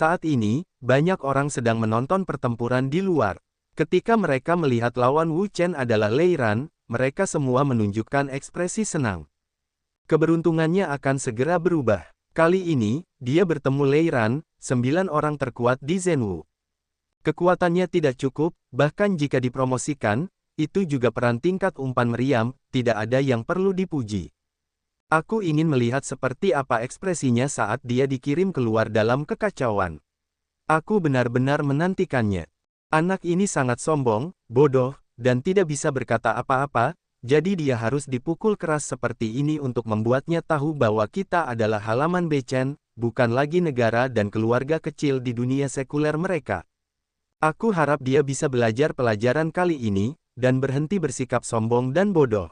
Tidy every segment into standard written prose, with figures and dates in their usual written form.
Saat ini, banyak orang sedang menonton pertempuran di luar. Ketika mereka melihat lawan Wu Chen adalah Lei Ran, mereka semua menunjukkan ekspresi senang. Keberuntungannya akan segera berubah. Kali ini, dia bertemu Lei Ran, 9 orang terkuat di Zhenwu. Kekuatannya tidak cukup, bahkan jika dipromosikan, itu juga peran tingkat umpan meriam, tidak ada yang perlu dipuji. Aku ingin melihat seperti apa ekspresinya saat dia dikirim keluar dalam kekacauan. Aku benar-benar menantikannya. Anak ini sangat sombong, bodoh, dan tidak bisa berkata apa-apa, jadi dia harus dipukul keras seperti ini untuk membuatnya tahu bahwa kita adalah halaman Beichen, bukan lagi negara dan keluarga kecil di dunia sekuler mereka. Aku harap dia bisa belajar pelajaran kali ini, dan berhenti bersikap sombong dan bodoh.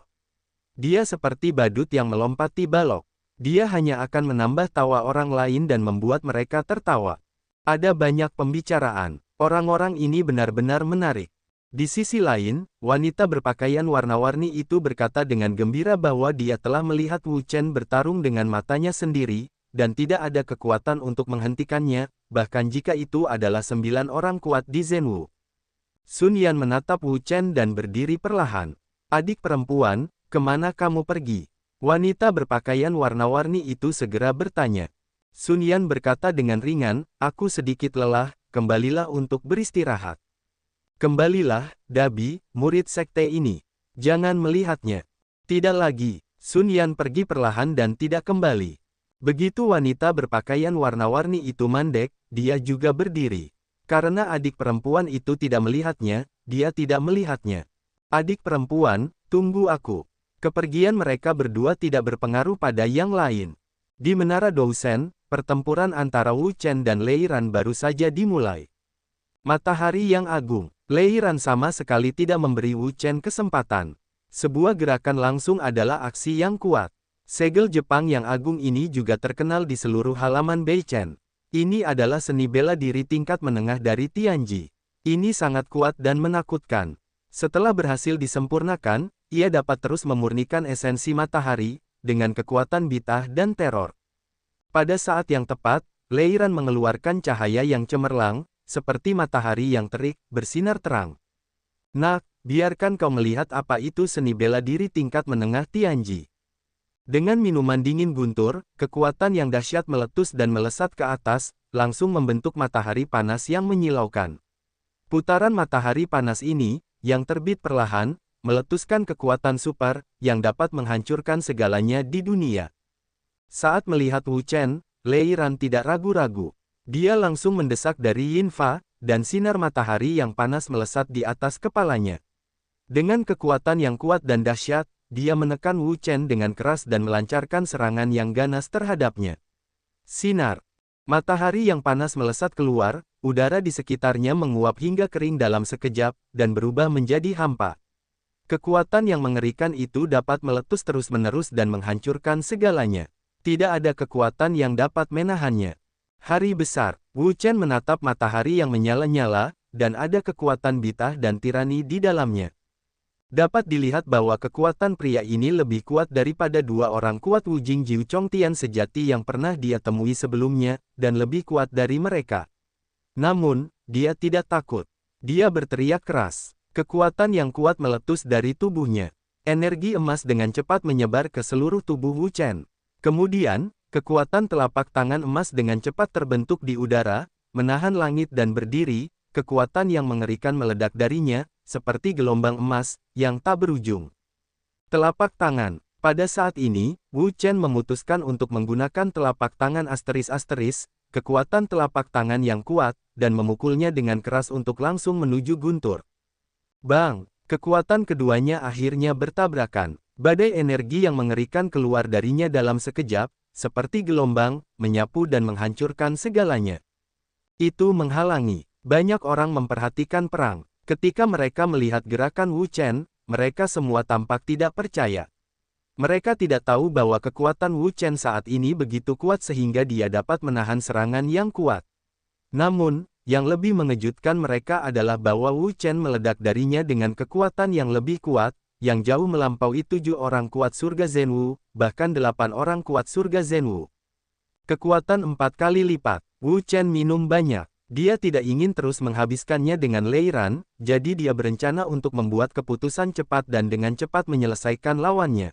Dia seperti badut yang melompati balok. Dia hanya akan menambah tawa orang lain dan membuat mereka tertawa. Ada banyak pembicaraan. Orang-orang ini benar-benar menarik. Di sisi lain, wanita berpakaian warna-warni itu berkata dengan gembira bahwa dia telah melihat Wu Chen bertarung dengan matanya sendiri, dan tidak ada kekuatan untuk menghentikannya, bahkan jika itu adalah 9 orang kuat di Zhenwu. Sun Yan menatap Wu Chen dan berdiri perlahan. Adik perempuan, kemana kamu pergi? Wanita berpakaian warna-warni itu segera bertanya. Sun Yan berkata dengan ringan, aku sedikit lelah, kembalilah untuk beristirahat. Kembalilah, Dabi, murid sekte ini. Jangan melihatnya. Tidak lagi. Sun Yan pergi perlahan dan tidak kembali. Begitu wanita berpakaian warna-warni itu mandek, dia juga berdiri. Karena adik perempuan itu tidak melihatnya, dia tidak melihatnya. Adik perempuan, tunggu aku. Kepergian mereka berdua tidak berpengaruh pada yang lain. Di Menara Dousen, pertempuran antara Wu Chen dan Lei Ran baru saja dimulai. Matahari yang agung. Lei Ran sama sekali tidak memberi Wu Chen kesempatan. Sebuah gerakan langsung adalah aksi yang kuat. Segel Jepang yang agung ini juga terkenal di seluruh halaman Beichen. Ini adalah seni bela diri tingkat menengah dari Tianji. Ini sangat kuat dan menakutkan. Setelah berhasil disempurnakan, ia dapat terus memurnikan esensi matahari, dengan kekuatan bitah dan teror. Pada saat yang tepat, Lei Ran mengeluarkan cahaya yang cemerlang, seperti matahari yang terik, bersinar terang. Nak, biarkan kau melihat apa itu seni bela diri tingkat menengah Tianji. Dengan minuman dingin guntur, kekuatan yang dahsyat meletus dan melesat ke atas, langsung membentuk matahari panas yang menyilaukan. Putaran matahari panas ini, yang terbit perlahan, meletuskan kekuatan super, yang dapat menghancurkan segalanya di dunia. Saat melihat Wu Chen, Lei Ran tidak ragu-ragu. Dia langsung mendesak dari Yin Fa, dan sinar matahari yang panas melesat di atas kepalanya. Dengan kekuatan yang kuat dan dahsyat, dia menekan Wu Chen dengan keras dan melancarkan serangan yang ganas terhadapnya. Sinar. Matahari yang panas melesat keluar, udara di sekitarnya menguap hingga kering dalam sekejap, dan berubah menjadi hampa. Kekuatan yang mengerikan itu dapat meletus terus-menerus dan menghancurkan segalanya. Tidak ada kekuatan yang dapat menahannya. Hari besar. Wu Chen menatap matahari yang menyala-nyala, dan ada kekuatan bitah dan tirani di dalamnya. Dapat dilihat bahwa kekuatan pria ini lebih kuat daripada 2 orang kuat Wu Jing Jiu Chong Tian sejati yang pernah dia temui sebelumnya, dan lebih kuat dari mereka. Namun, dia tidak takut. Dia berteriak keras. Kekuatan yang kuat meletus dari tubuhnya. Energi emas dengan cepat menyebar ke seluruh tubuh Wu Chen. Kemudian, kekuatan telapak tangan emas dengan cepat terbentuk di udara, menahan langit dan berdiri, kekuatan yang mengerikan meledak darinya, seperti gelombang emas, yang tak berujung. Telapak tangan. Pada saat ini, Wu Chen memutuskan untuk menggunakan telapak tangan asteris-asteris, kekuatan telapak tangan yang kuat, dan memukulnya dengan keras untuk langsung menuju guntur. Bang! Kekuatan keduanya akhirnya bertabrakan. Badai energi yang mengerikan keluar darinya dalam sekejap, seperti gelombang, menyapu dan menghancurkan segalanya. Itu menghalangi. Banyak orang memperhatikan perang. Ketika mereka melihat gerakan Wu Chen, mereka semua tampak tidak percaya. Mereka tidak tahu bahwa kekuatan Wu Chen saat ini begitu kuat sehingga dia dapat menahan serangan yang kuat. Namun, yang lebih mengejutkan mereka adalah bahwa Wu Chen meledak darinya dengan kekuatan yang lebih kuat, yang jauh melampaui 7 orang kuat surga Zhenwu, bahkan 8 orang kuat surga Zhenwu. Kekuatan 4 kali lipat. Wu Chen minum banyak. Dia tidak ingin terus menghabiskannya dengan Lei Ran, jadi dia berencana untuk membuat keputusan cepat dan dengan cepat menyelesaikan lawannya.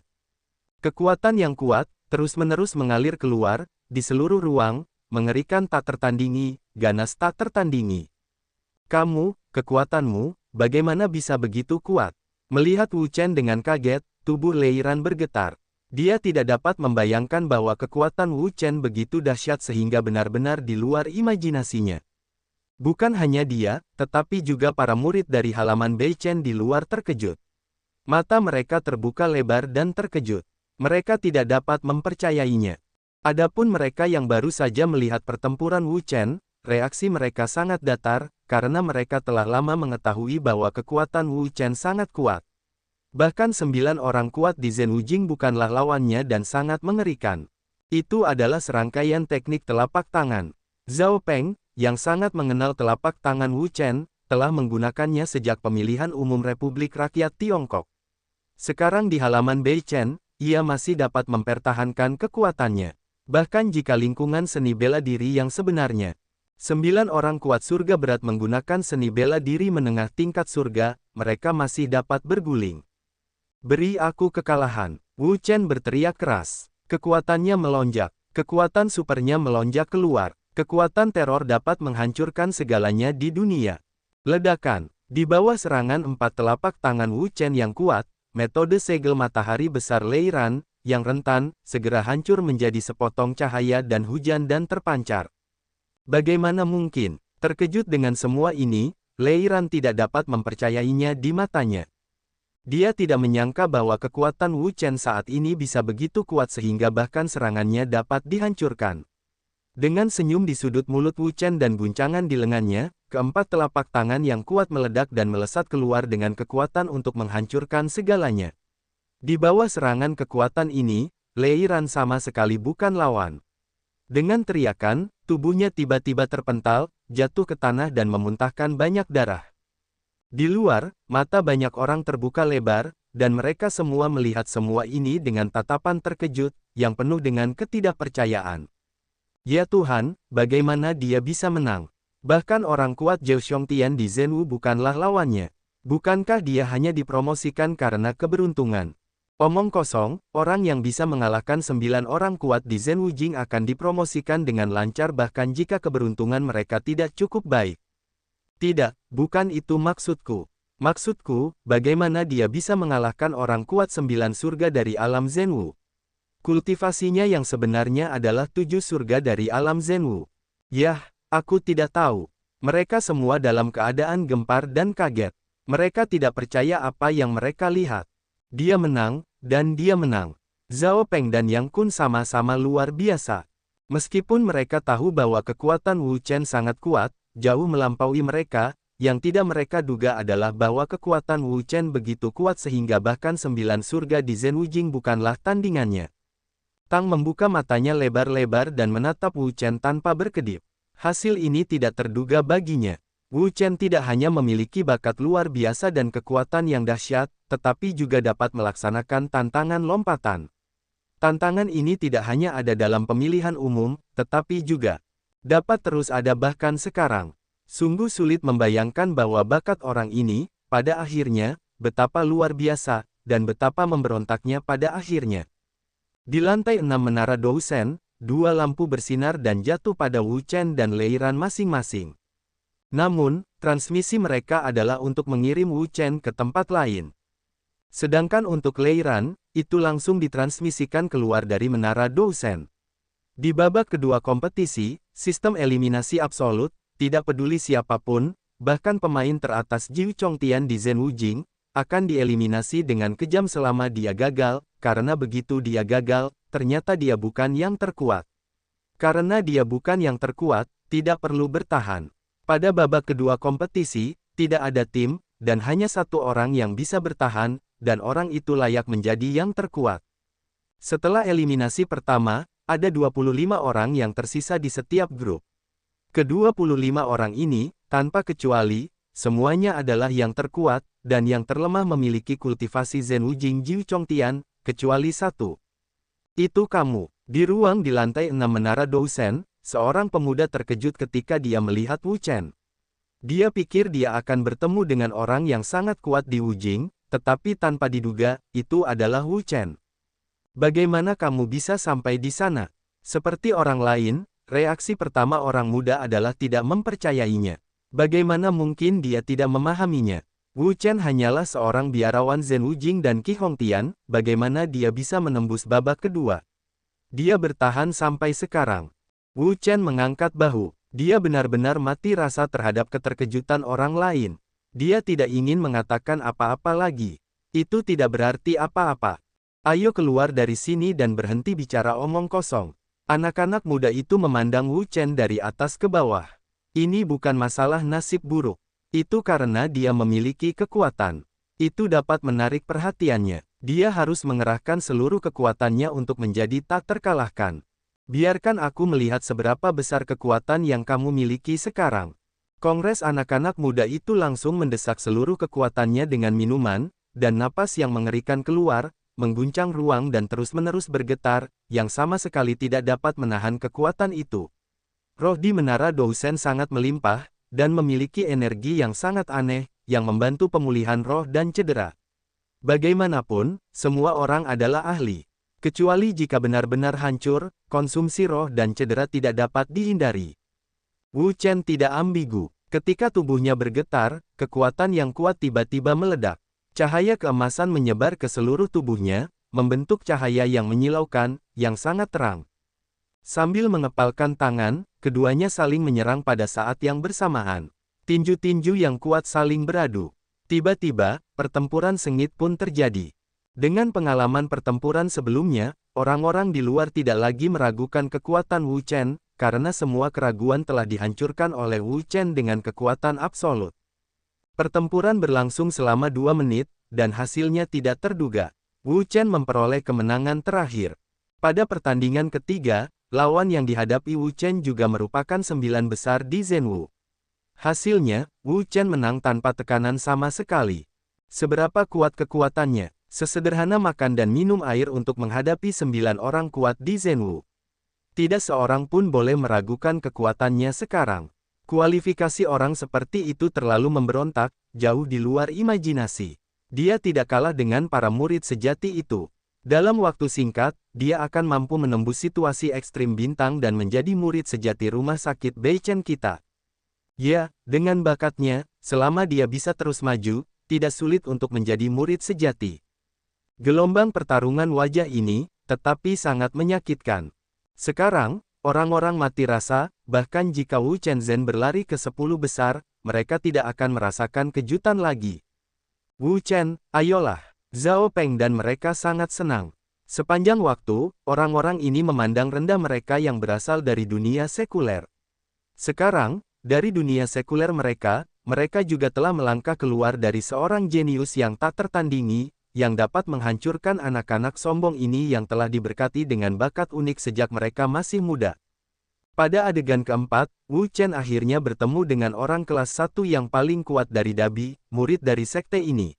Kekuatan yang kuat, terus-menerus mengalir keluar, di seluruh ruang, mengerikan tak tertandingi, ganas tak tertandingi. Kamu, kekuatanmu, bagaimana bisa begitu kuat? Melihat Wu Chen dengan kaget, tubuh Lei Ran bergetar. Dia tidak dapat membayangkan bahwa kekuatan Wu Chen begitu dahsyat sehingga benar-benar di luar imajinasinya. Bukan hanya dia, tetapi juga para murid dari halaman Beichen di luar terkejut. Mata mereka terbuka lebar dan terkejut. Mereka tidak dapat mempercayainya. Adapun mereka yang baru saja melihat pertempuran Wu Chen, reaksi mereka sangat datar, karena mereka telah lama mengetahui bahwa kekuatan Wu Chen sangat kuat. Bahkan 9 orang kuat di Zhen Wujing bukanlah lawannya dan sangat mengerikan. Itu adalah serangkaian teknik telapak tangan. Zhao Peng, yang sangat mengenal telapak tangan Wu Chen, telah menggunakannya sejak pemilihan umum Republik Rakyat Tiongkok. Sekarang di halaman Beichen, ia masih dapat mempertahankan kekuatannya. Bahkan jika lingkungan seni bela diri yang sebenarnya. 9 orang kuat surga berat menggunakan seni bela diri menengah tingkat surga, mereka masih dapat berguling. Beri aku kekalahan. Wu Chen berteriak keras. Kekuatannya melonjak. Kekuatan supernya melonjak keluar. Kekuatan teror dapat menghancurkan segalanya di dunia. Ledakan. Di bawah serangan 4 telapak tangan Wu Chen yang kuat, metode segel matahari besar Lei Ran, yang rentan, segera hancur menjadi sepotong cahaya dan hujan dan terpancar. Bagaimana mungkin? Terkejut dengan semua ini, Lei Ran tidak dapat mempercayainya di matanya. Dia tidak menyangka bahwa kekuatan Wu Chen saat ini bisa begitu kuat sehingga bahkan serangannya dapat dihancurkan. Dengan senyum di sudut mulut Wu Chen dan guncangan di lengannya, keempat telapak tangan yang kuat meledak dan melesat keluar dengan kekuatan untuk menghancurkan segalanya. Di bawah serangan kekuatan ini, Lei Ran sama sekali bukan lawan. Dengan teriakan, tubuhnya tiba-tiba terpental, jatuh ke tanah dan memuntahkan banyak darah. Di luar, mata banyak orang terbuka lebar, dan mereka semua melihat semua ini dengan tatapan terkejut, yang penuh dengan ketidakpercayaan. Ya Tuhan, bagaimana dia bisa menang? Bahkan orang kuat Zhao Xiongtian di Zhenwu bukanlah lawannya. Bukankah dia hanya dipromosikan karena keberuntungan? Omong kosong, orang yang bisa mengalahkan 9 orang kuat di Zhen Wujing akan dipromosikan dengan lancar bahkan jika keberuntungan mereka tidak cukup baik. Tidak, bukan itu maksudku. Maksudku, bagaimana dia bisa mengalahkan orang kuat 9 surga dari alam Zhenwu? Kultivasinya yang sebenarnya adalah 7 surga dari alam Zhenwu. Yah, aku tidak tahu. Mereka semua dalam keadaan gempar dan kaget. Mereka tidak percaya apa yang mereka lihat. Dia menang, dan dia menang. Zhao Peng dan Yang Kun sama-sama luar biasa. Meskipun mereka tahu bahwa kekuatan Wu Chen sangat kuat, jauh melampaui mereka, yang tidak mereka duga adalah bahwa kekuatan Wu Chen begitu kuat sehingga bahkan 9 surga di Zhen Wujing bukanlah tandingannya. Tang membuka matanya lebar-lebar dan menatap Wu Chen tanpa berkedip. Hasil ini tidak terduga baginya. Wu Chen tidak hanya memiliki bakat luar biasa dan kekuatan yang dahsyat, tetapi juga dapat melaksanakan tantangan lompatan. Tantangan ini tidak hanya ada dalam pemilihan umum, tetapi juga dapat terus ada bahkan sekarang. Sungguh sulit membayangkan bahwa bakat orang ini, pada akhirnya, betapa luar biasa, dan betapa memberontaknya pada akhirnya. Di lantai 6 menara Dousen, 2 lampu bersinar dan jatuh pada Wu Chen dan Lei Ran masing-masing. Namun, transmisi mereka adalah untuk mengirim Wu Chen ke tempat lain. Sedangkan untuk Lei Ran, itu langsung ditransmisikan keluar dari menara Dousen. Di babak kedua kompetisi, sistem eliminasi absolut, tidak peduli siapapun, bahkan pemain teratas Jiu Chongtian di Zhen Wujing, akan dieliminasi dengan kejam selama dia gagal, karena begitu dia gagal, ternyata dia bukan yang terkuat. Karena dia bukan yang terkuat, tidak perlu bertahan. Pada babak kedua kompetisi, tidak ada tim, dan hanya satu orang yang bisa bertahan, dan orang itu layak menjadi yang terkuat. Setelah eliminasi pertama, ada 25 orang yang tersisa di setiap grup. Ke-25 orang ini, tanpa kecuali, semuanya adalah yang terkuat, dan yang terlemah memiliki kultivasi Zhen Wujing Jiu Chongtian, kecuali satu. Itu kamu. Di ruang di lantai 6 menara Dousen, seorang pemuda terkejut ketika dia melihat Wu Chen. Dia pikir dia akan bertemu dengan orang yang sangat kuat di Wujing, tetapi tanpa diduga, itu adalah Wu Chen. Bagaimana kamu bisa sampai di sana? Seperti orang lain, reaksi pertama orang muda adalah tidak mempercayainya. Bagaimana mungkin dia tidak memahaminya? Wu Chen hanyalah seorang biarawan Zen Wujing dan Qi Hongtian, bagaimana dia bisa menembus babak kedua? Dia bertahan sampai sekarang. Wu Chen mengangkat bahu. Dia benar-benar mati rasa terhadap keterkejutan orang lain. Dia tidak ingin mengatakan apa-apa lagi. Itu tidak berarti apa-apa. Ayo keluar dari sini dan berhenti bicara omong kosong. Anak-anak muda itu memandang Wu Chen dari atas ke bawah. Ini bukan masalah nasib buruk. Itu karena dia memiliki kekuatan. Itu dapat menarik perhatiannya. Dia harus mengerahkan seluruh kekuatannya untuk menjadi tak terkalahkan. Biarkan aku melihat seberapa besar kekuatan yang kamu miliki sekarang. Kongres anak-anak muda itu langsung mendesak seluruh kekuatannya dengan minuman, dan napas yang mengerikan keluar, mengguncang ruang dan terus-menerus bergetar, yang sama sekali tidak dapat menahan kekuatan itu. Roh di Menara Dousen sangat melimpah, dan memiliki energi yang sangat aneh, yang membantu pemulihan roh dan cedera. Bagaimanapun, semua orang adalah ahli. Kecuali jika benar-benar hancur, konsumsi roh dan cedera tidak dapat dihindari. Wu Chen tidak ambigu. Ketika tubuhnya bergetar, kekuatan yang kuat tiba-tiba meledak. Cahaya keemasan menyebar ke seluruh tubuhnya, membentuk cahaya yang menyilaukan, yang sangat terang. Sambil mengepalkan tangan, keduanya saling menyerang pada saat yang bersamaan. Tinju-tinju yang kuat saling beradu. Tiba-tiba, pertempuran sengit pun terjadi. Dengan pengalaman pertempuran sebelumnya, orang-orang di luar tidak lagi meragukan kekuatan Wu Chen, karena semua keraguan telah dihancurkan oleh Wu Chen dengan kekuatan absolut. Pertempuran berlangsung selama 2 menit, dan hasilnya tidak terduga. Wu Chen memperoleh kemenangan terakhir. Pada pertandingan ketiga, lawan yang dihadapi Wu Chen juga merupakan 9 besar di Zenwu. Hasilnya, Wu Chen menang tanpa tekanan sama sekali. Seberapa kuat kekuatannya? Sesederhana makan dan minum air untuk menghadapi 9 orang kuat di Zenwu. Tidak seorang pun boleh meragukan kekuatannya sekarang. Kualifikasi orang seperti itu terlalu memberontak, jauh di luar imajinasi. Dia tidak kalah dengan para murid sejati itu. Dalam waktu singkat, dia akan mampu menembus situasi ekstrim bintang dan menjadi murid sejati rumah sakit Beichen kita. Ya, dengan bakatnya, selama dia bisa terus maju, tidak sulit untuk menjadi murid sejati. Gelombang pertarungan wajah ini, tetapi sangat menyakitkan. Sekarang, orang-orang mati rasa, bahkan jika Wu Chenzhen berlari ke 10 besar, mereka tidak akan merasakan kejutan lagi. Wu Chen, ayolah. Zhao Peng dan mereka sangat senang. Sepanjang waktu, orang-orang ini memandang rendah mereka yang berasal dari dunia sekuler. Sekarang, dari dunia sekuler mereka juga telah melangkah keluar dari seorang jenius yang tak tertandingi, yang dapat menghancurkan anak-anak sombong ini yang telah diberkati dengan bakat unik sejak mereka masih muda. Pada adegan keempat, Wu Chen akhirnya bertemu dengan orang kelas 1 yang paling kuat dari Dabi, murid dari sekte ini.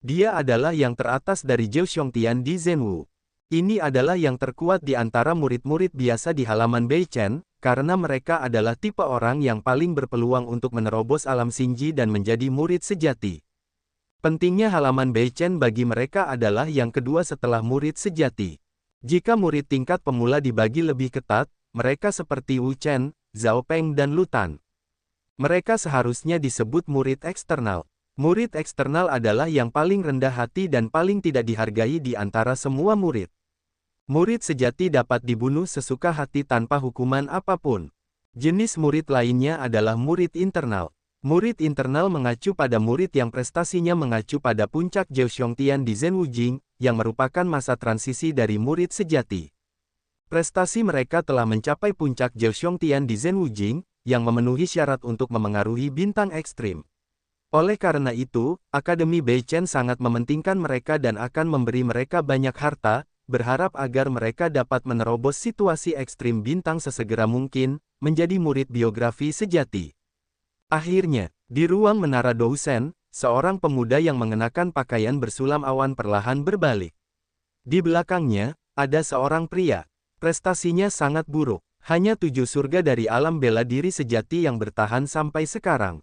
Dia adalah yang teratas dari Zhou Xiongtian di Zenwu. Ini adalah yang terkuat di antara murid-murid biasa di halaman Beichen, karena mereka adalah tipe orang yang paling berpeluang untuk menerobos alam Xingji dan menjadi murid sejati. Pentingnya halaman Beichen bagi mereka adalah yang kedua setelah murid sejati. Jika murid tingkat pemula dibagi lebih ketat, mereka seperti Wu Chen, Zhao Peng dan Lu Tan. Mereka seharusnya disebut murid eksternal. Murid eksternal adalah yang paling rendah hati dan paling tidak dihargai di antara semua murid. Murid sejati dapat dibunuh sesuka hati tanpa hukuman apapun. Jenis murid lainnya adalah murid internal. Murid internal mengacu pada murid yang prestasinya mengacu pada puncak Zhou Xiongtian di Zen Wujing, yang merupakan masa transisi dari murid sejati. Prestasi mereka telah mencapai puncak Zhou Xiongtian di Zen Wujing, yang memenuhi syarat untuk memengaruhi bintang ekstrim. Oleh karena itu, Akademi Beichen sangat mementingkan mereka dan akan memberi mereka banyak harta, berharap agar mereka dapat menerobos situasi ekstrim bintang sesegera mungkin, menjadi murid biografi sejati. Akhirnya, di ruang Menara Dousen, seorang pemuda yang mengenakan pakaian bersulam awan perlahan berbalik. Di belakangnya, ada seorang pria. Prestasinya sangat buruk. Hanya 7 surga dari alam bela diri sejati yang bertahan sampai sekarang.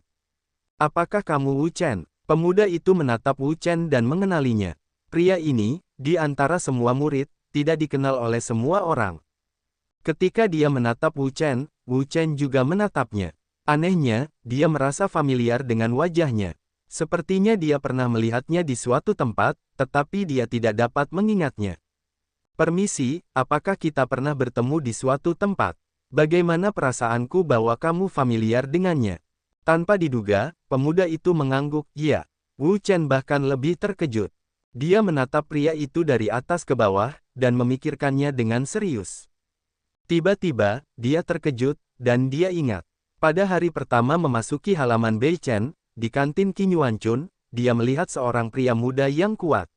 Apakah kamu Wu Chen? Pemuda itu menatap Wu Chen dan mengenalinya. Pria ini, di antara semua murid, tidak dikenal oleh semua orang. Ketika dia menatap Wu Chen juga menatapnya. Anehnya, dia merasa familiar dengan wajahnya. Sepertinya dia pernah melihatnya di suatu tempat, tetapi dia tidak dapat mengingatnya. Permisi, apakah kita pernah bertemu di suatu tempat? Bagaimana perasaanku bahwa kamu familiar dengannya? Tanpa diduga, pemuda itu mengangguk, "Iya." Wu Chen bahkan lebih terkejut. Dia menatap pria itu dari atas ke bawah, dan memikirkannya dengan serius. Tiba-tiba, dia terkejut, dan dia ingat. Pada hari pertama memasuki halaman Beichen, di kantin Qin Yuanchun, dia melihat seorang pria muda yang kuat.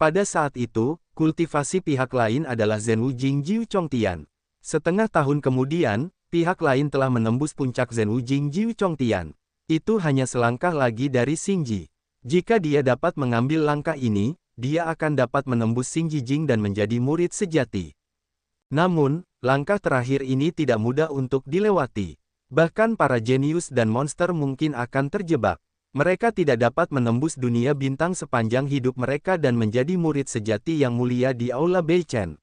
Pada saat itu, kultivasi pihak lain adalah Zhen Wujing Jiu Chongtian. Setengah tahun kemudian, pihak lain telah menembus puncak Zhen Wujing Jiu Chongtian. Itu hanya selangkah lagi dari Xingji. Jika dia dapat mengambil langkah ini, dia akan dapat menembus Xingji Jing dan menjadi murid sejati. Namun, langkah terakhir ini tidak mudah untuk dilewati. Bahkan para jenius dan monster mungkin akan terjebak. Mereka tidak dapat menembus dunia bintang sepanjang hidup mereka dan menjadi murid sejati yang mulia di Aula Beichen.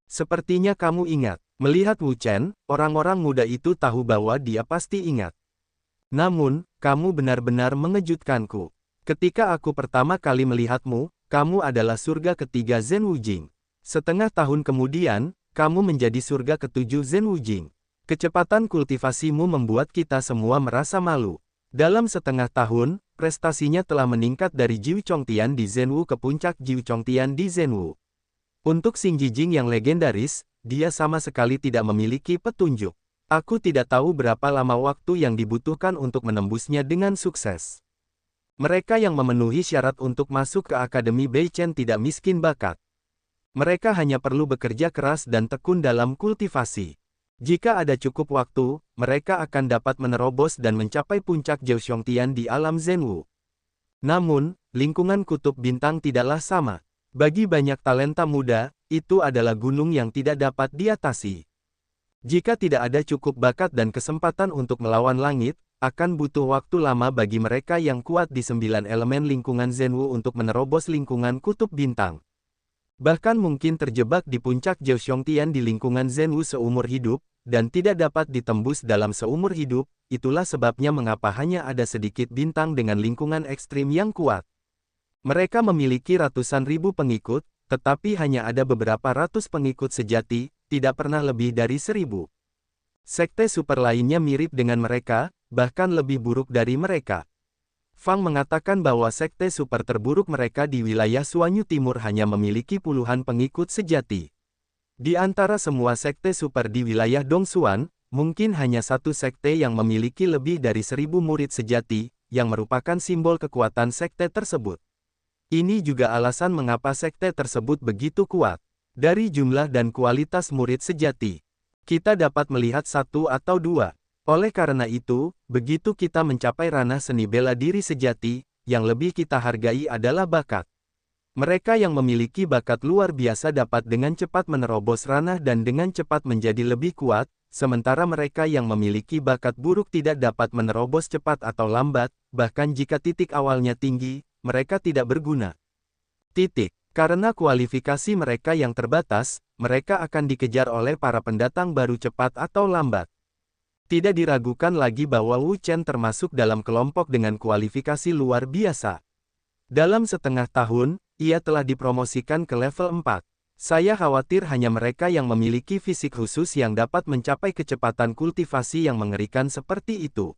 Sepertinya kamu ingat, melihat Wu Chen, orang-orang muda itu tahu bahwa dia pasti ingat. Namun, kamu benar-benar mengejutkanku. Ketika aku pertama kali melihatmu, kamu adalah surga ketiga Zhen Wujing. Setengah tahun kemudian, kamu menjadi surga ketujuh Zhen Wujing. Kecepatan kultivasimu membuat kita semua merasa malu. Dalam setengah tahun, prestasinya telah meningkat dari Jiu Chongtian di Zhenwu ke puncak Jiu Chongtian di Zhenwu. Untuk Xingji Jing yang legendaris, dia sama sekali tidak memiliki petunjuk. Aku tidak tahu berapa lama waktu yang dibutuhkan untuk menembusnya dengan sukses. Mereka yang memenuhi syarat untuk masuk ke Akademi Beichen tidak miskin bakat. Mereka hanya perlu bekerja keras dan tekun dalam kultivasi. Jika ada cukup waktu, mereka akan dapat menerobos dan mencapai puncak Jiu Chongtian di alam Zhenwu. Namun, lingkungan kutub bintang tidaklah sama. Bagi banyak talenta muda, itu adalah gunung yang tidak dapat diatasi. Jika tidak ada cukup bakat dan kesempatan untuk melawan langit, akan butuh waktu lama bagi mereka yang kuat di 9 elemen lingkungan Zhenwu untuk menerobos lingkungan kutub bintang. Bahkan mungkin terjebak di puncak Jiu Chongtian di lingkungan Zhenwu seumur hidup, dan tidak dapat ditembus dalam seumur hidup. Itulah sebabnya mengapa hanya ada sedikit bintang dengan lingkungan ekstrim yang kuat. Mereka memiliki ratusan ribu pengikut, tetapi hanya ada beberapa ratus pengikut sejati, tidak pernah lebih dari 1000. Sekte super lainnya mirip dengan mereka, bahkan lebih buruk dari mereka. Fang mengatakan bahwa sekte super terburuk mereka di wilayah Suanyu Timur hanya memiliki puluhan pengikut sejati. Di antara semua sekte super di wilayah Dongsuan, mungkin hanya satu sekte yang memiliki lebih dari 1000 murid sejati, yang merupakan simbol kekuatan sekte tersebut. Ini juga alasan mengapa sekte tersebut begitu kuat. Dari jumlah dan kualitas murid sejati, kita dapat melihat satu atau dua. Oleh karena itu, begitu kita mencapai ranah seni bela diri sejati, yang lebih kita hargai adalah bakat. Mereka yang memiliki bakat luar biasa dapat dengan cepat menerobos ranah dan dengan cepat menjadi lebih kuat, sementara mereka yang memiliki bakat buruk tidak dapat menerobos cepat atau lambat, bahkan jika titik awalnya tinggi, mereka tidak berguna. Karena kualifikasi mereka yang terbatas, mereka akan dikejar oleh para pendatang baru cepat atau lambat. Tidak diragukan lagi bahwa Wu Chen termasuk dalam kelompok dengan kualifikasi luar biasa. Dalam setengah tahun, ia telah dipromosikan ke level 4. Saya khawatir hanya mereka yang memiliki fisik khusus yang dapat mencapai kecepatan kultivasi yang mengerikan seperti itu.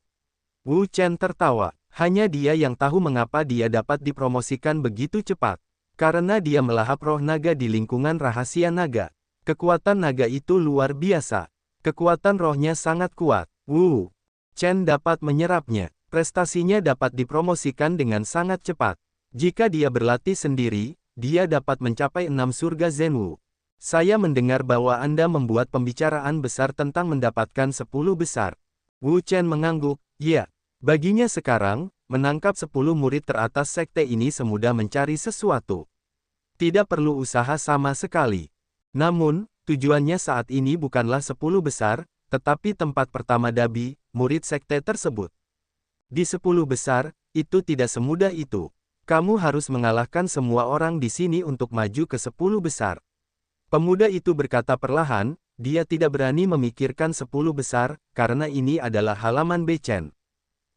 Wu Chen tertawa. Hanya dia yang tahu mengapa dia dapat dipromosikan begitu cepat. Karena dia melahap roh naga di lingkungan rahasia naga. Kekuatan naga itu luar biasa. Kekuatan rohnya sangat kuat. Wu Chen dapat menyerapnya. Prestasinya dapat dipromosikan dengan sangat cepat. Jika dia berlatih sendiri, dia dapat mencapai 6 surga Zhenwu. Saya mendengar bahwa Anda membuat pembicaraan besar tentang mendapatkan 10 besar. Wu Chen mengangguk, ya. Baginya sekarang, menangkap 10 murid teratas sekte ini semudah mencari sesuatu. Tidak perlu usaha sama sekali. Namun, Tujuannya saat ini bukanlah 10 besar, tetapi tempat pertama Dabi, murid sekte tersebut. Di 10 besar, itu tidak semudah itu. Kamu harus mengalahkan semua orang di sini untuk maju ke 10 besar. Pemuda itu berkata perlahan, dia tidak berani memikirkan 10 besar, karena ini adalah halaman Beichen.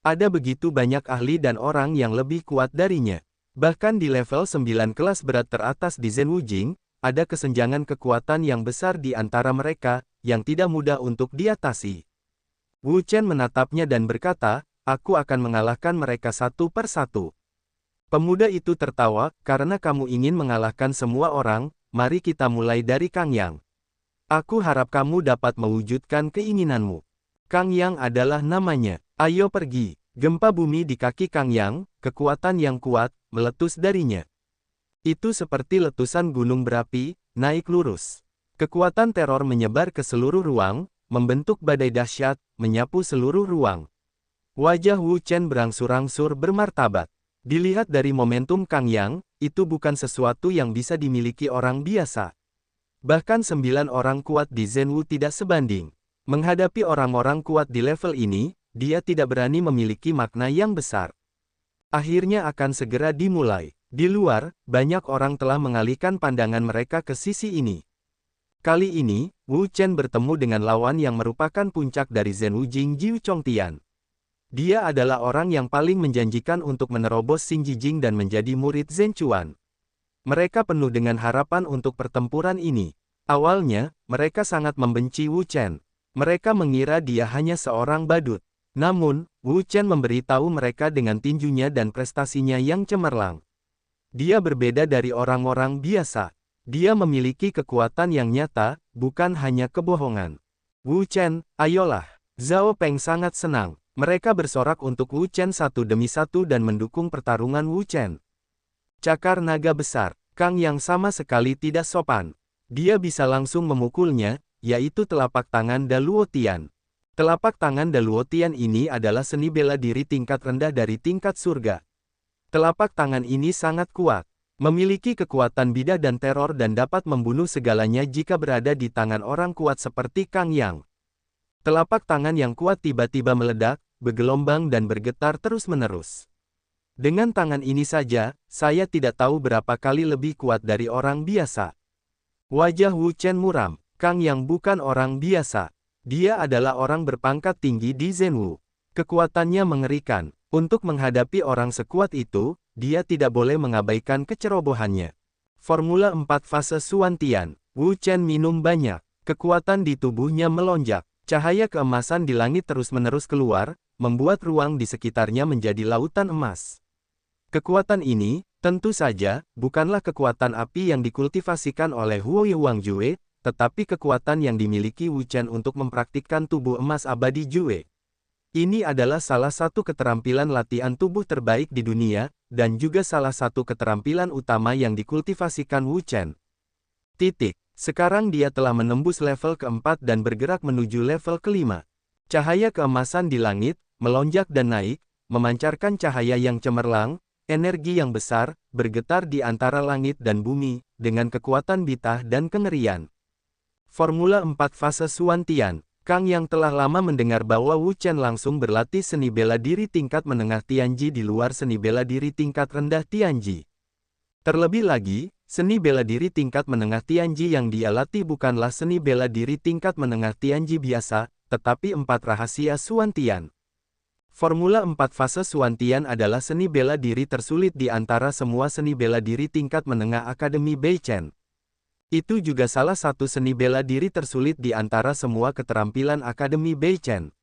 Ada begitu banyak ahli dan orang yang lebih kuat darinya. Bahkan di level 9 kelas berat teratas di Zen Wujing, ada kesenjangan kekuatan yang besar di antara mereka, yang tidak mudah untuk diatasi. Wu Chen menatapnya dan berkata, aku akan mengalahkan mereka satu per satu. Pemuda itu tertawa, karena kamu ingin mengalahkan semua orang, mari kita mulai dari Kang Yang. Aku harap kamu dapat mewujudkan keinginanmu. Kang Yang adalah namanya. Ayo pergi. Gempa bumi di kaki Kang Yang, kekuatan yang kuat, meletus darinya. Itu seperti letusan gunung berapi, naik lurus. Kekuatan teror menyebar ke seluruh ruang, membentuk badai dahsyat, menyapu seluruh ruang. Wajah Wu Chen berangsur-angsur bermartabat. Dilihat dari momentum Kang Yang, itu bukan sesuatu yang bisa dimiliki orang biasa. Bahkan 9 orang kuat di Zenwu tidak sebanding. Menghadapi orang-orang kuat di level ini, dia tidak berani memiliki makna yang besar. Akhirnya akan segera dimulai. Di luar, banyak orang telah mengalihkan pandangan mereka ke sisi ini. Kali ini, Wu Chen bertemu dengan lawan yang merupakan puncak dari Zen Wujing Jiu Chongtian. Dia adalah orang yang paling menjanjikan untuk menerobos Xing Jijing dan menjadi murid Zhen Chuan. Mereka penuh dengan harapan untuk pertempuran ini. Awalnya, mereka sangat membenci Wu Chen. Mereka mengira dia hanya seorang badut. Namun, Wu Chen memberitahu mereka dengan tinjunya dan prestasinya yang cemerlang. Dia berbeda dari orang-orang biasa. Dia memiliki kekuatan yang nyata, bukan hanya kebohongan. Wu Chen, ayolah. Zhao Peng sangat senang. Mereka bersorak untuk Wu Chen satu demi satu dan mendukung pertarungan Wu Chen. Cakar naga besar. Kang Yang sama sekali tidak sopan. Dia bisa langsung memukulnya, yaitu telapak tangan Daluotian. Telapak tangan Daluotian ini adalah seni bela diri tingkat rendah dari tingkat surga. Telapak tangan ini sangat kuat, memiliki kekuatan bidah dan teror dan dapat membunuh segalanya jika berada di tangan orang kuat seperti Kang Yang. Telapak tangan yang kuat tiba-tiba meledak, bergelombang dan bergetar terus-menerus. Dengan tangan ini saja, saya tidak tahu berapa kali lebih kuat dari orang biasa. Wajah Wu Chen muram. Kang Yang bukan orang biasa. Dia adalah orang berpangkat tinggi di Zenwu. Kekuatannya mengerikan. Untuk menghadapi orang sekuat itu, dia tidak boleh mengabaikan kecerobohannya. Formula 4 fase Suantian. Wu Chen minum banyak. Kekuatan di tubuhnya melonjak. Cahaya keemasan di langit terus-menerus keluar, membuat ruang di sekitarnya menjadi lautan emas. Kekuatan ini, tentu saja, bukanlah kekuatan api yang dikultivasikan oleh Huo Wang Jue, tetapi kekuatan yang dimiliki Wu Chen untuk mempraktikkan tubuh emas abadi Jue. Ini adalah salah satu keterampilan latihan tubuh terbaik di dunia, dan juga salah satu keterampilan utama yang dikultivasikan Wu Chen. Sekarang dia telah menembus level keempat dan bergerak menuju level kelima. Cahaya keemasan di langit, melonjak dan naik, memancarkan cahaya yang cemerlang, energi yang besar, bergetar di antara langit dan bumi, dengan kekuatan bitah dan kengerian. Formula 4 fase Suantian. Kang Yang telah lama mendengar bahwa Wu Chen langsung berlatih seni bela diri tingkat menengah Tianji di luar seni bela diri tingkat rendah Tianji. Terlebih lagi, seni bela diri tingkat menengah Tianji yang dia latih bukanlah seni bela diri tingkat menengah Tianji biasa, tetapi 4 rahasia Suantian. Formula 4 fase Suantian adalah seni bela diri tersulit di antara semua seni bela diri tingkat menengah Akademi Beichen. Itu juga salah satu seni bela diri tersulit di antara semua keterampilan Akademi Beichen.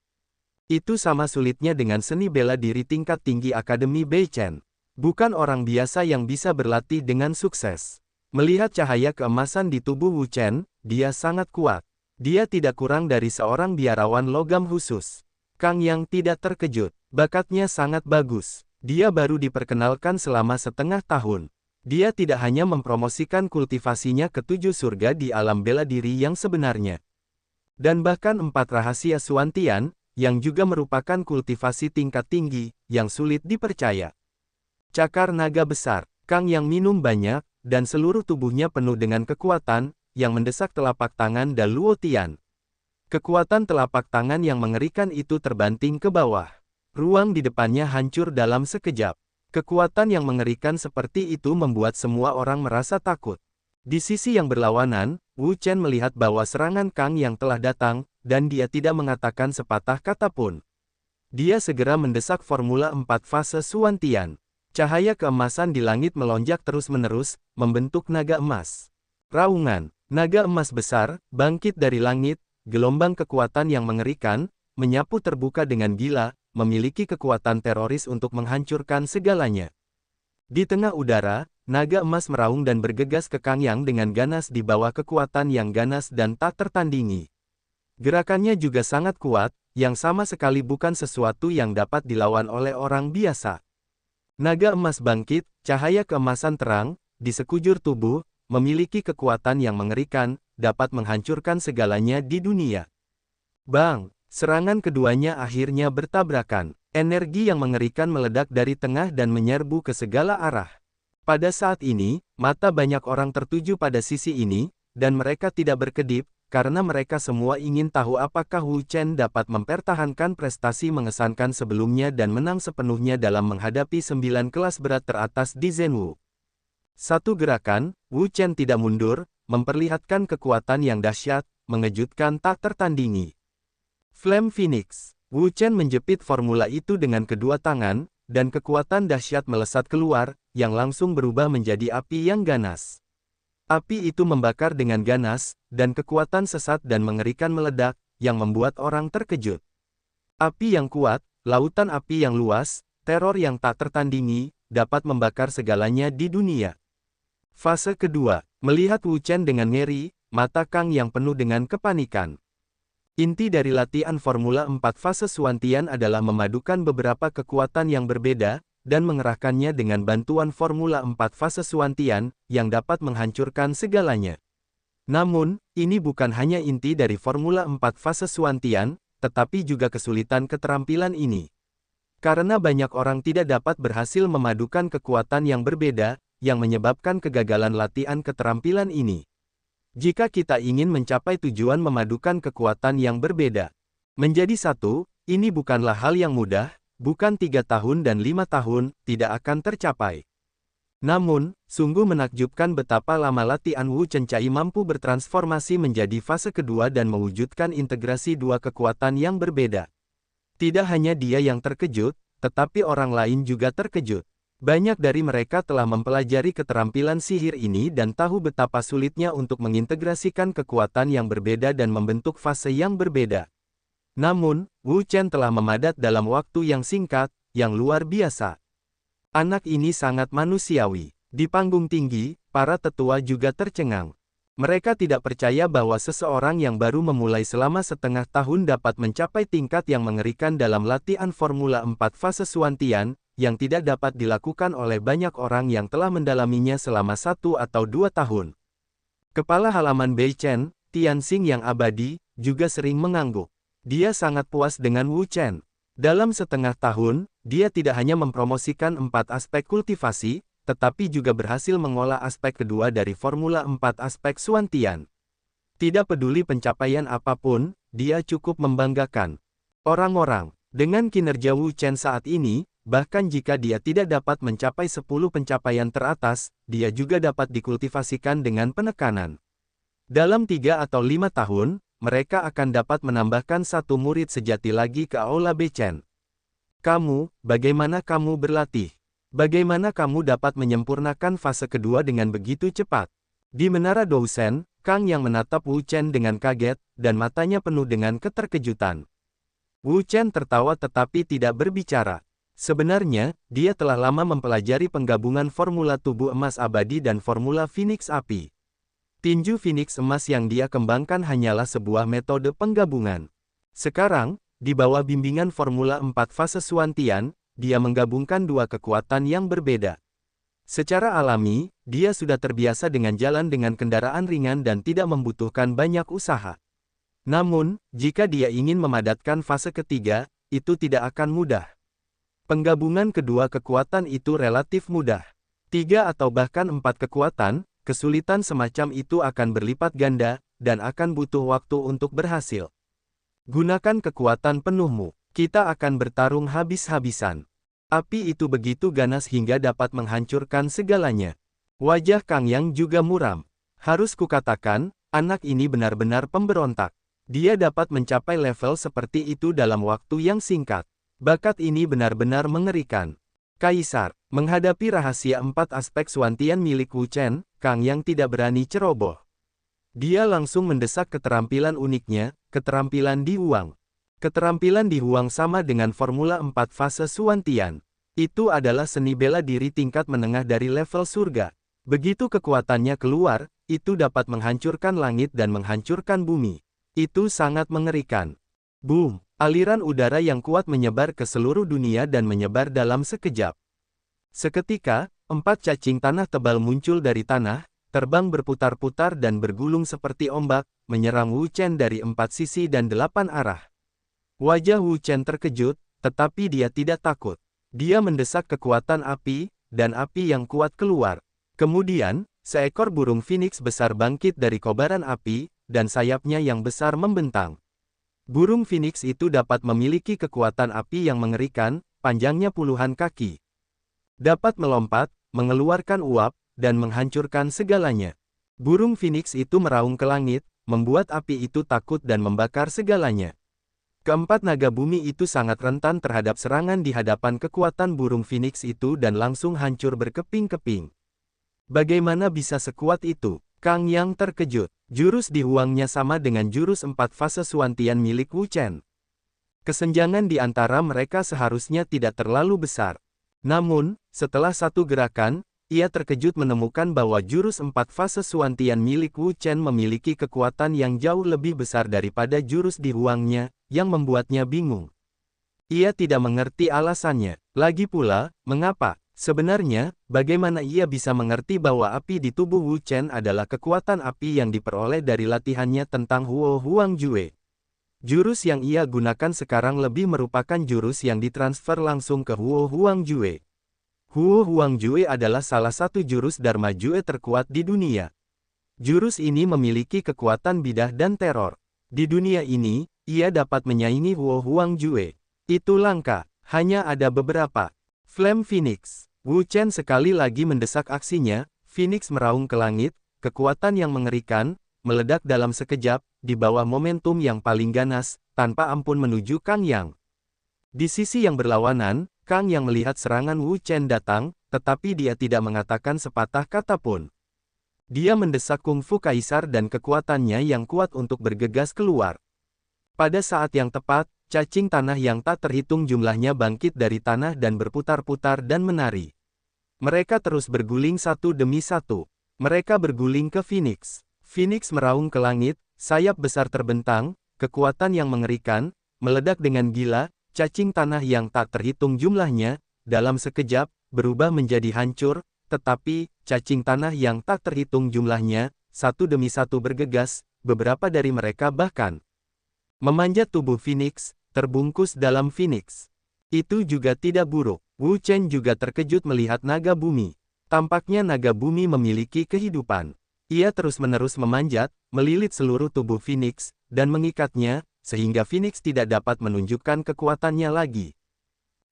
Itu sama sulitnya dengan seni bela diri tingkat tinggi Akademi Beichen. Bukan orang biasa yang bisa berlatih dengan sukses. Melihat cahaya keemasan di tubuh Wu Chen, dia sangat kuat. Dia tidak kurang dari seorang biarawan logam khusus. Kang Yang tidak terkejut. Bakatnya sangat bagus. Dia baru diperkenalkan selama setengah tahun. Dia tidak hanya mempromosikan kultivasinya ke 7 surga di alam bela diri yang sebenarnya. Dan bahkan 4 rahasia Suantian, yang juga merupakan kultivasi tingkat tinggi, yang sulit dipercaya. Cakar naga besar. Kang Yang minum banyak, dan seluruh tubuhnya penuh dengan kekuatan, yang mendesak telapak tangan Da Luotian. Kekuatan telapak tangan yang mengerikan itu terbanting ke bawah. Ruang di depannya hancur dalam sekejap. Kekuatan yang mengerikan seperti itu membuat semua orang merasa takut. Di sisi yang berlawanan, Wu Chen melihat bahwa serangan Kang yang telah datang, dan dia tidak mengatakan sepatah kata pun. Dia segera mendesak Formula 4 fase Suantian. Cahaya keemasan di langit melonjak terus-menerus, membentuk naga emas. Raungan, naga emas besar, bangkit dari langit, gelombang kekuatan yang mengerikan, menyapu terbuka dengan gila, memiliki kekuatan teroris untuk menghancurkan segalanya. Di tengah udara, naga emas meraung dan bergegas ke Kang Yang dengan ganas di bawah kekuatan yang ganas dan tak tertandingi. Gerakannya juga sangat kuat, yang sama sekali bukan sesuatu yang dapat dilawan oleh orang biasa. Naga emas bangkit, cahaya keemasan terang, di sekujur tubuh, memiliki kekuatan yang mengerikan, dapat menghancurkan segalanya di dunia. Bang! Serangan keduanya akhirnya bertabrakan. Energi yang mengerikan meledak dari tengah dan menyerbu ke segala arah. Pada saat ini, mata banyak orang tertuju pada sisi ini, dan mereka tidak berkedip, karena mereka semua ingin tahu apakah Wu Chen dapat mempertahankan prestasi mengesankan sebelumnya dan menang sepenuhnya dalam menghadapi 9 kelas berat teratas di Zhenwu. Satu gerakan, Wu Chen tidak mundur, memperlihatkan kekuatan yang dahsyat, mengejutkan tak tertandingi. Flame Phoenix. Wu Chen menjepit formula itu dengan kedua tangan, dan kekuatan dahsyat melesat keluar, yang langsung berubah menjadi api yang ganas. Api itu membakar dengan ganas, dan kekuatan sesat dan mengerikan meledak, yang membuat orang terkejut. Api yang kuat, lautan api yang luas, teror yang tak tertandingi, dapat membakar segalanya di dunia. Fase kedua, melihat Wu Chen dengan ngeri, mata Kang yang penuh dengan kepanikan. Inti dari latihan Formula 4 fase Suantian adalah memadukan beberapa kekuatan yang berbeda, dan mengerahkannya dengan bantuan Formula 4 fase Suantian, yang dapat menghancurkan segalanya. Namun, ini bukan hanya inti dari Formula 4 fase Suantian, tetapi juga kesulitan keterampilan ini. Karena banyak orang tidak dapat berhasil memadukan kekuatan yang berbeda, yang menyebabkan kegagalan latihan keterampilan ini. Jika kita ingin mencapai tujuan memadukan kekuatan yang berbeda menjadi satu, ini bukanlah hal yang mudah, bukan 3 tahun dan 5 tahun, tidak akan tercapai. Namun, sungguh menakjubkan betapa lama latihan Wu Chen mampu bertransformasi menjadi fase kedua dan mewujudkan integrasi dua kekuatan yang berbeda. Tidak hanya dia yang terkejut, tetapi orang lain juga terkejut. Banyak dari mereka telah mempelajari keterampilan sihir ini dan tahu betapa sulitnya untuk mengintegrasikan kekuatan yang berbeda dan membentuk fase yang berbeda. Namun, Wu Chen telah memadat dalam waktu yang singkat, yang luar biasa. Anak ini sangat manusiawi. Di panggung tinggi, para tetua juga tercengang. Mereka tidak percaya bahwa seseorang yang baru memulai selama setengah tahun dapat mencapai tingkat yang mengerikan dalam latihan Formula 4 fase Suantian, yang tidak dapat dilakukan oleh banyak orang yang telah mendalaminya selama 1 atau 2 tahun. Kepala halaman Beichen, Tianxing yang abadi, juga sering mengangguk. Dia sangat puas dengan Wu Chen. Dalam setengah tahun, dia tidak hanya mempromosikan 4 aspek kultivasi, tetapi juga berhasil mengolah aspek kedua dari Formula 4 aspek Suantian. Tidak peduli pencapaian apapun, dia cukup membanggakan. Orang-orang, dengan kinerja Wu Chen saat ini, bahkan jika dia tidak dapat mencapai 10 pencapaian teratas, dia juga dapat dikultivasikan dengan penekanan. Dalam 3 atau 5 tahun, mereka akan dapat menambahkan 1 murid sejati lagi ke Aula Beichen. Kamu, bagaimana kamu berlatih? Bagaimana kamu dapat menyempurnakan fase kedua dengan begitu cepat? Di Menara Dousen, Kang yang menatap Wu Chen dengan kaget, dan matanya penuh dengan keterkejutan. Wu Chen tertawa tetapi tidak berbicara. Sebenarnya, dia telah lama mempelajari penggabungan formula tubuh emas abadi dan formula Phoenix api. Tinju Phoenix emas yang dia kembangkan hanyalah sebuah metode penggabungan. Sekarang, di bawah bimbingan Formula 4 fase Suantian, dia menggabungkan dua kekuatan yang berbeda. Secara alami, dia sudah terbiasa dengan jalan dengan kendaraan ringan dan tidak membutuhkan banyak usaha. Namun, jika dia ingin memadatkan fase ketiga, itu tidak akan mudah. Penggabungan kedua kekuatan itu relatif mudah. 3 atau bahkan 4 kekuatan, kesulitan semacam itu akan berlipat ganda, dan akan butuh waktu untuk berhasil. Gunakan kekuatan penuhmu. Kita akan bertarung habis-habisan. Api itu begitu ganas hingga dapat menghancurkan segalanya. Wajah Kang Yang juga muram. Harus kukatakan, anak ini benar-benar pemberontak. Dia dapat mencapai level seperti itu dalam waktu yang singkat. Bakat ini benar-benar mengerikan. Kaisar, menghadapi rahasia 4 aspek Suantian milik Wu Chen, Kang Yang tidak berani ceroboh. Dia langsung mendesak keterampilan uniknya, keterampilan di Huang. Keterampilan di Huang sama dengan formula 4 fase Suantian. Itu adalah seni bela diri tingkat menengah dari level surga. Begitu kekuatannya keluar, itu dapat menghancurkan langit dan menghancurkan bumi. Itu sangat mengerikan. Boom! Aliran udara yang kuat menyebar ke seluruh dunia dan menyebar dalam sekejap. Seketika, 4 cacing tanah tebal muncul dari tanah, terbang berputar-putar dan bergulung seperti ombak, menyerang Wu Chen dari 4 sisi dan 8 arah. Wajah Wu Chen terkejut, tetapi dia tidak takut. Dia mendesak kekuatan api, dan api yang kuat keluar. Kemudian, seekor burung phoenix besar bangkit dari kobaran api, dan sayapnya yang besar membentang. Burung phoenix itu dapat memiliki kekuatan api yang mengerikan, panjangnya puluhan kaki. Dapat melompat, mengeluarkan uap, dan menghancurkan segalanya. Burung phoenix itu meraung ke langit, membuat api itu takut dan membakar segalanya. Keempat naga bumi itu sangat rentan terhadap serangan di hadapan kekuatan burung phoenix itu dan langsung hancur berkeping-keping. Bagaimana bisa sekuat itu? Kang Yang terkejut. Jurus di Huangnya sama dengan jurus 4 fase Suantian milik Wu Chen. Kesenjangan di antara mereka seharusnya tidak terlalu besar. Namun, setelah satu gerakan, ia terkejut menemukan bahwa jurus 4 fase Suantian milik Wu Chen memiliki kekuatan yang jauh lebih besar daripada jurus di Huangnya, yang membuatnya bingung. Ia tidak mengerti alasannya. Lagi pula, mengapa? Sebenarnya, bagaimana ia bisa mengerti bahwa api di tubuh Wu Chen adalah kekuatan api yang diperoleh dari latihannya tentang Huo Huang Jue? Jurus yang ia gunakan sekarang lebih merupakan jurus yang ditransfer langsung ke Huo Huang Jue. Huo Huang Jue adalah salah satu jurus Dharma Jue terkuat di dunia. Jurus ini memiliki kekuatan bidah dan teror. Di dunia ini, ia dapat menyaingi Huo Huang Jue. Itu langka, hanya ada beberapa. Flame Phoenix. Wu Chen sekali lagi mendesak aksinya, Phoenix meraung ke langit, kekuatan yang mengerikan, meledak dalam sekejap, di bawah momentum yang paling ganas, tanpa ampun menuju Kang Yang. Di sisi yang berlawanan, Kang Yang melihat serangan Wu Chen datang, tetapi dia tidak mengatakan sepatah kata pun. Dia mendesak kungfu kaisar dan kekuatannya yang kuat untuk bergegas keluar. Pada saat yang tepat, cacing tanah yang tak terhitung jumlahnya bangkit dari tanah dan berputar-putar dan menari. Mereka terus berguling satu demi satu. Mereka berguling ke Phoenix. Phoenix meraung ke langit, sayap besar terbentang, kekuatan yang mengerikan, meledak dengan gila, cacing tanah yang tak terhitung jumlahnya, dalam sekejap, berubah menjadi hancur, tetapi, cacing tanah yang tak terhitung jumlahnya, satu demi satu bergegas, beberapa dari mereka bahkan memanjat tubuh Phoenix, terbungkus dalam Phoenix. Itu juga tidak buruk. Wu Chen juga terkejut melihat naga bumi. Tampaknya naga bumi memiliki kehidupan. Ia terus-menerus memanjat, melilit seluruh tubuh Phoenix, dan mengikatnya, sehingga Phoenix tidak dapat menunjukkan kekuatannya lagi.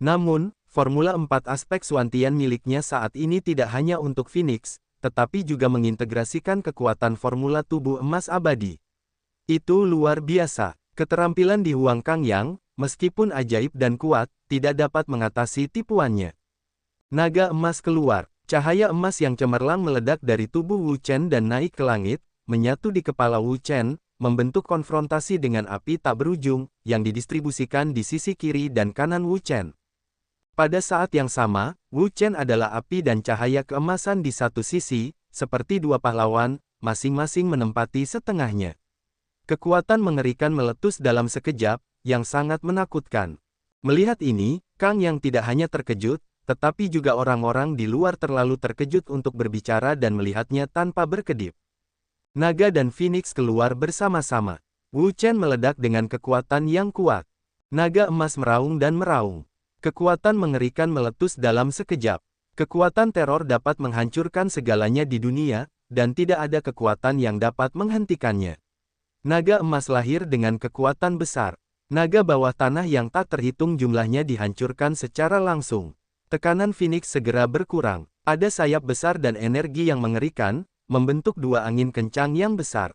Namun, formula 4 aspek Suantian miliknya saat ini tidak hanya untuk Phoenix, tetapi juga mengintegrasikan kekuatan formula tubuh emas abadi. Itu luar biasa. Keterampilan di Huang Kang Yang, meskipun ajaib dan kuat, tidak dapat mengatasi tipuannya. Naga emas keluar. Cahaya emas yang cemerlang meledak dari tubuh Wu Chen dan naik ke langit, menyatu di kepala Wu Chen, membentuk konfrontasi dengan api tak berujung, yang didistribusikan di sisi kiri dan kanan Wu Chen. Pada saat yang sama, Wu Chen adalah api dan cahaya keemasan di satu sisi, seperti dua pahlawan, masing-masing menempati setengahnya. Kekuatan mengerikan meletus dalam sekejap, yang sangat menakutkan. Melihat ini, Kang Yang tidak hanya terkejut, tetapi juga orang-orang di luar terlalu terkejut untuk berbicara dan melihatnya tanpa berkedip. Naga dan Phoenix keluar bersama-sama. Wu Chen meledak dengan kekuatan yang kuat. Naga emas meraung dan meraung. Kekuatan mengerikan meletus dalam sekejap. Kekuatan teror dapat menghancurkan segalanya di dunia, dan tidak ada kekuatan yang dapat menghentikannya. Naga emas lahir dengan kekuatan besar. Naga bawah tanah yang tak terhitung jumlahnya dihancurkan secara langsung. Tekanan Phoenix segera berkurang. Ada sayap besar dan energi yang mengerikan, membentuk dua angin kencang yang besar.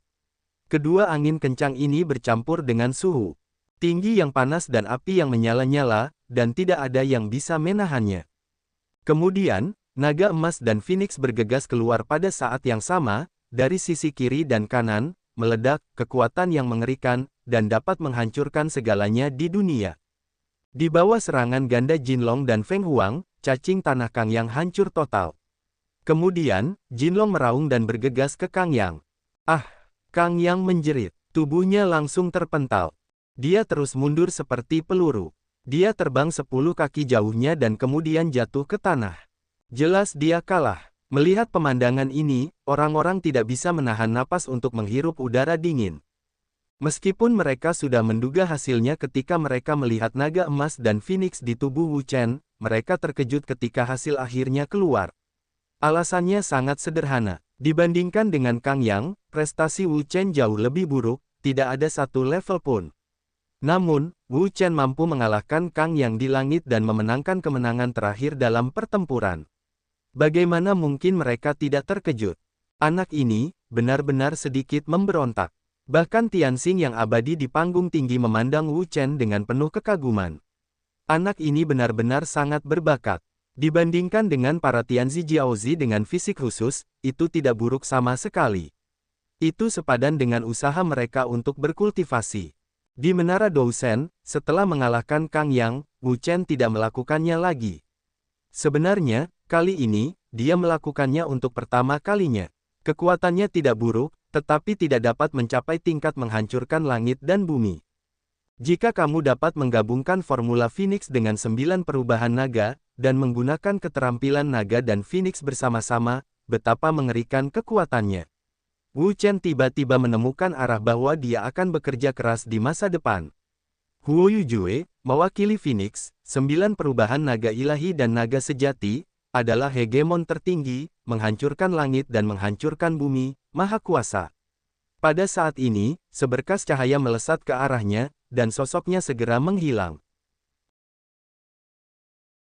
Kedua angin kencang ini bercampur dengan suhu tinggi yang panas dan api yang menyala-nyala, dan tidak ada yang bisa menahannya. Kemudian, naga emas dan Phoenix bergegas keluar pada saat yang sama, dari sisi kiri dan kanan, meledak, kekuatan yang mengerikan, dan dapat menghancurkan segalanya di dunia. Di bawah serangan ganda Jinlong dan Feng Huang, cacing tanah Kang Yang hancur total. Kemudian, Jinlong meraung dan bergegas ke Kang Yang. Ah! Kang Yang menjerit. Tubuhnya langsung terpental. Dia terus mundur seperti peluru. Dia terbang 10 kaki jauhnya dan kemudian jatuh ke tanah. Jelas dia kalah. Melihat pemandangan ini, orang-orang tidak bisa menahan napas untuk menghirup udara dingin. Meskipun mereka sudah menduga hasilnya ketika mereka melihat naga emas dan Phoenix di tubuh Wu Chen, mereka terkejut ketika hasil akhirnya keluar. Alasannya sangat sederhana. Dibandingkan dengan Kang Yang, prestasi Wu Chen jauh lebih buruk, tidak ada satu level pun. Namun, Wu Chen mampu mengalahkan Kang Yang di langit dan memenangkan kemenangan terakhir dalam pertempuran. Bagaimana mungkin mereka tidak terkejut? Anak ini, benar-benar sedikit memberontak. Bahkan Tianxing yang abadi di panggung tinggi memandang Wu Chen dengan penuh kekaguman. Anak ini benar-benar sangat berbakat. Dibandingkan dengan para Tianzi Jiaozi dengan fisik khusus, itu tidak buruk sama sekali. Itu sepadan dengan usaha mereka untuk berkultivasi. Di Menara Dousen, setelah mengalahkan Kang Yang, Wu Chen tidak melakukannya lagi. Sebenarnya, kali ini, dia melakukannya untuk pertama kalinya. Kekuatannya tidak buruk, tetapi tidak dapat mencapai tingkat menghancurkan langit dan bumi. Jika kamu dapat menggabungkan formula Phoenix dengan 9 perubahan naga, dan menggunakan keterampilan naga dan Phoenix bersama-sama, betapa mengerikan kekuatannya. Wu Chen tiba-tiba menemukan arah bahwa dia akan bekerja keras di masa depan. Huo Yujue, mewakili Phoenix, 9 perubahan naga ilahi dan naga sejati, adalah hegemon tertinggi, menghancurkan langit dan menghancurkan bumi, maha kuasa. Pada saat ini, seberkas cahaya melesat ke arahnya, dan sosoknya segera menghilang.